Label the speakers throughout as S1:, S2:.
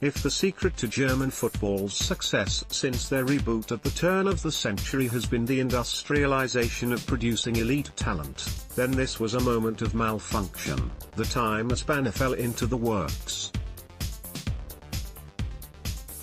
S1: If the secret to German football's success since their reboot at the turn of the century has been the industrialization of producing elite talent, then this was a moment of malfunction. The time spanner fell into the works.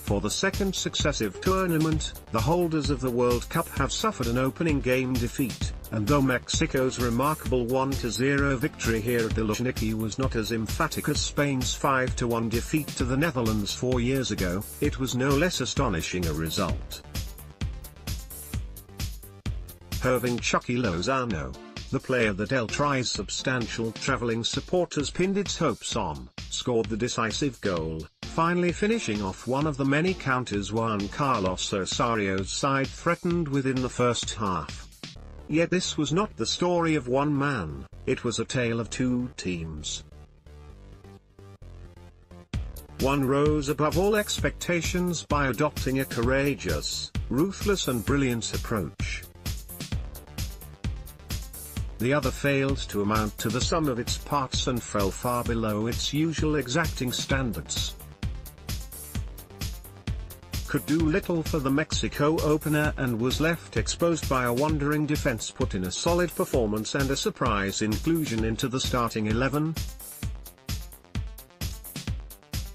S1: For the second successive tournament, the holders of the World Cup have suffered an opening game defeat, and though Mexico's remarkable 1-0 victory here at the Luzhniki was not as emphatic as Spain's 5-1 defeat to the Netherlands 4 years ago, it was no less astonishing a result. Irving Chucky Lozano, the player that El Tri's substantial travelling supporters pinned its hopes on, scored the decisive goal, finally finishing off one of the many counters Juan Carlos Osario's side threatened within the first half. Yet this was not the story of one man, it was a tale of two teams. One rose above all expectations by adopting a courageous, ruthless and brilliant approach. The other failed to amount to the sum of its parts and fell far below its usual exacting standards. Could do little for the Mexico opener and was left exposed by a wandering defense put in a solid performance and a surprise inclusion into the starting 11.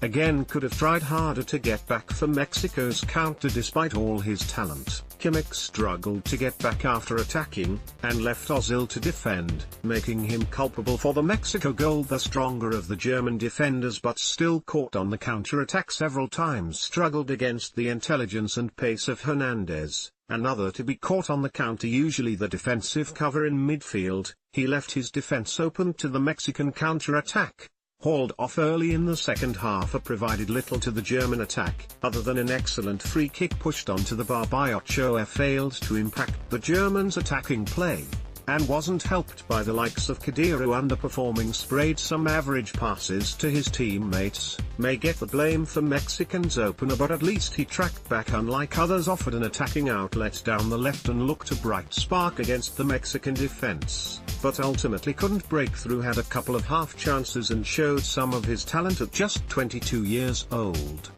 S1: Again could have tried harder to get back for Mexico's counter despite all his talent. Kimmich struggled to get back after attacking, and left Ozil to defend, making him culpable for the Mexico goal. The stronger of the German defenders but still caught on the counter-attack several times struggled against the intelligence and pace of Hernandez, another to be caught on the counter, usually the defensive cover in midfield. He left his defense open to the Mexican counter-attack. Hauled off early in the second half provided little to the German attack, other than an excellent free kick pushed onto the bar by Ochoa failed to impact the Germans' attacking play, and wasn't helped by the likes of Khedira, who underperforming sprayed some average passes to his teammates. May get the blame for Mexican's opener, but at least he tracked back, unlike others offered an attacking outlet down the left and looked a bright spark against the Mexican defense, but ultimately couldn't break through. Had a couple of half chances and showed some of his talent at just 22 years old.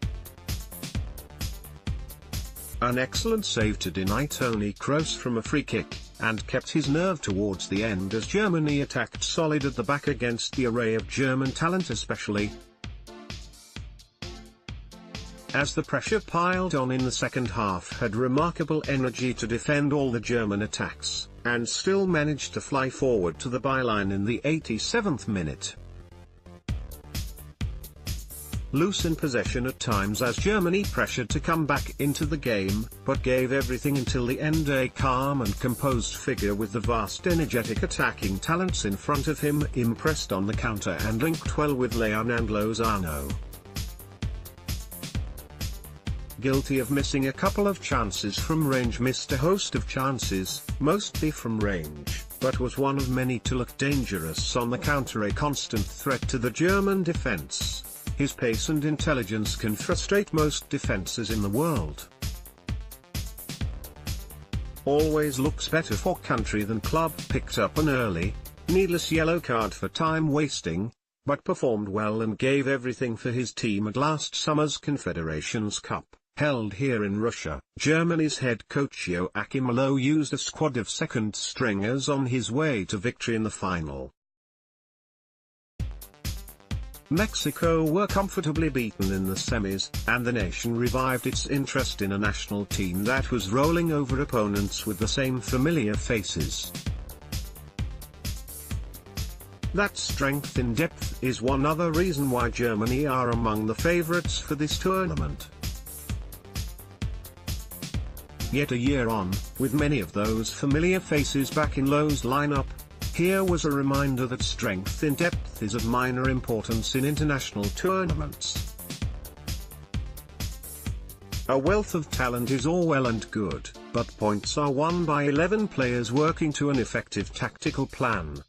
S1: An excellent save to deny Toni Kroos from a free kick, and kept his nerve towards the end as Germany attacked solid at the back against the array of German talent, especially as the pressure piled on in the second half. Had remarkable energy to defend all the German attacks, and still managed to fly forward to the byline in the 87th minute. Loose in possession at times as Germany pressured to come back into the game, but gave everything until the end. A calm and composed figure with the vast energetic attacking talents in front of him impressed on the counter and linked well with Leon and Lozano. Guilty of missing a couple of chances from range, missed a host of chances, mostly from range, but was one of many to look dangerous on the counter, a constant threat to the German defense. His pace and intelligence can frustrate most defenses in the world. Always looks better for country than club. Picked up an early, needless yellow card for time wasting, but performed well and gave everything for his team at last summer's Confederations Cup, held here in Russia. Germany's head coach Joachim Löw used a squad of second stringers on his way to victory in the final. Mexico were comfortably beaten in the semis, and the nation revived its interest in a national team that was rolling over opponents with the same familiar faces. That strength in depth is one other reason why Germany are among the favorites for this tournament. Yet a year on, with many of those familiar faces back in Löw's lineup, here was a reminder that strength in depth is of minor importance in international tournaments. A wealth of talent is all well and good, but points are won by 11 players working to an effective tactical plan.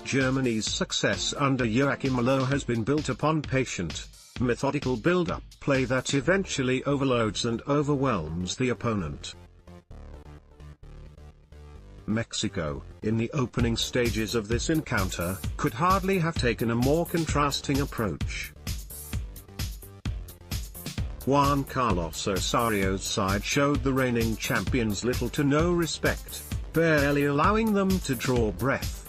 S1: Germany's success under Joachim Löw has been built upon patient, methodical build-up play that eventually overloads and overwhelms the opponent. Mexico, in the opening stages of this encounter, could hardly have taken a more contrasting approach. Juan Carlos Osario's side showed the reigning champions little to no respect, barely allowing them to draw breath.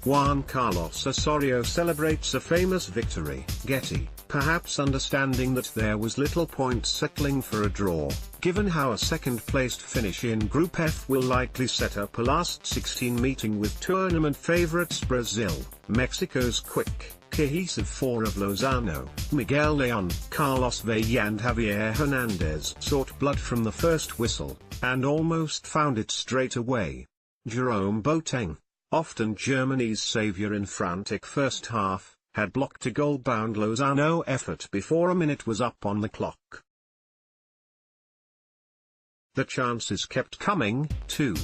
S1: Juan Carlos Osorio celebrates a famous victory, Getty, perhaps understanding that there was little point settling for a draw, given how a second-placed finish in Group F will likely set up a last 16 meeting with tournament favourites Brazil. Mexico's quick, cohesive four of Lozano, Miguel Leon, Carlos Vela and Javier Hernandez sought blood from the first whistle, and almost found it straight away. Jerome Boateng, often Germany's saviour in frantic first half, had blocked a goal-bound Lozano effort before a minute was up on the clock. The chances kept coming, too.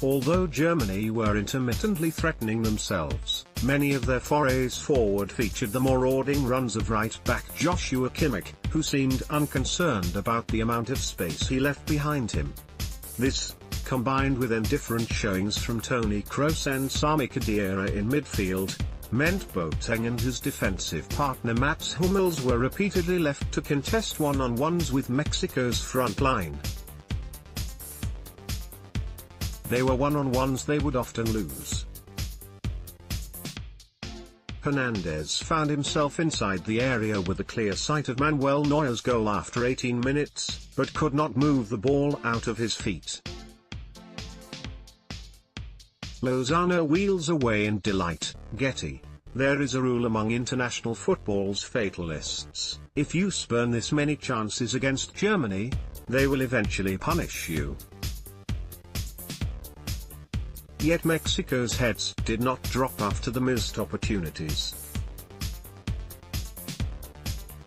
S1: Although Germany were intermittently threatening themselves, many of their forays forward featured the marauding runs of right-back Joshua Kimmich, who seemed unconcerned about the amount of space he left behind him. This, combined with indifferent showings from Toni Kroos and Sami Khedira in midfield, meant Boateng and his defensive partner Mats Hummels were repeatedly left to contest one-on-ones with Mexico's front line. They were one-on-ones they would often lose. Hernandez found himself inside the area with a clear sight of Manuel Neuer's goal after 18 minutes, but could not move the ball out of his feet. Lozano wheels away in delight, Getty. There is a rule among international football's fatalists: if you spurn this many chances against Germany, they will eventually punish you. Yet Mexico's heads did not drop after the missed opportunities.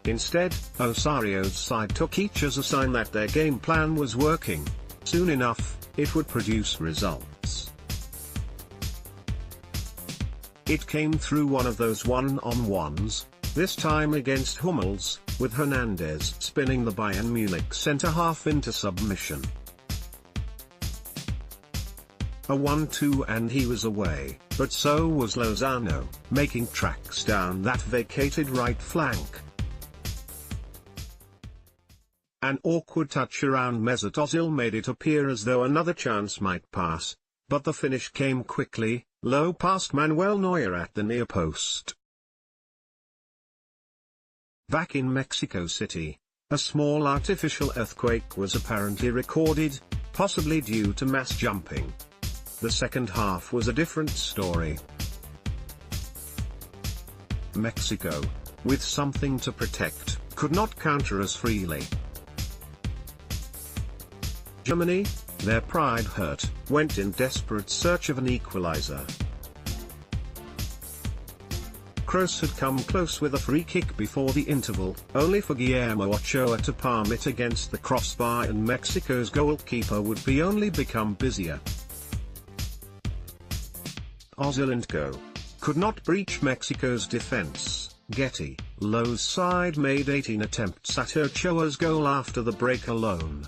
S1: Instead, Osario's side took each as a sign that their game plan was working. Soon enough, it would produce results. It came through one of those one-on-ones, this time against Hummels, with Hernandez spinning the Bayern Munich centre-half into submission. A 1-2 and he was away, but so was Lozano, making tracks down that vacated right flank. An awkward touch around Mesut Ozil made it appear as though another chance might pass, but the finish came quickly, low past Manuel Neuer at the near post. Back in Mexico City, a small artificial earthquake was apparently recorded, possibly due to mass jumping. The second half was a different story. Mexico, with something to protect, could not counter as freely. Germany, their pride hurt, went in desperate search of an equalizer. Kroos had come close with a free kick before the interval, only for Guillermo Ochoa to palm it against the crossbar, and Mexico's goalkeeper would be only become busier. Ozil and Co. could not breach Mexico's defense. Getty, Lowe's side made 18 attempts at Ochoa's goal after the break alone.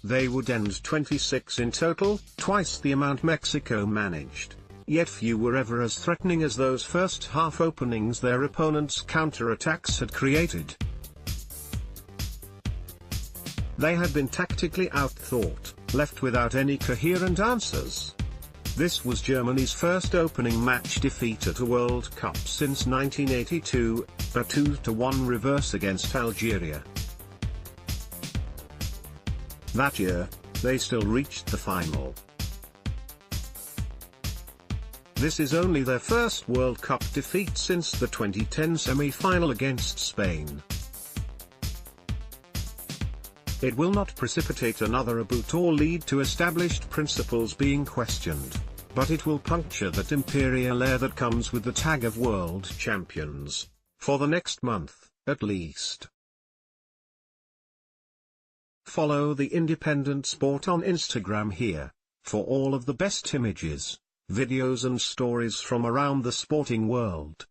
S1: They would end 26 in total, twice the amount Mexico managed. Yet few were ever as threatening as those first half openings their opponents' counter-attacks had created. They had been tactically outthought, left without any coherent answers. This was Germany's first opening match defeat at a World Cup since 1982, a 2-1 reverse against Algeria. That year, they still reached the final. This is only their first World Cup defeat since the 2010 semi-final against Spain. It will not precipitate another reboot or lead to established principles being questioned, but it will puncture that imperial air that comes with the tag of world champions, for the next month, at least. Follow the Independent Sport on Instagram here, for all of the best images, videos and stories from around the sporting world.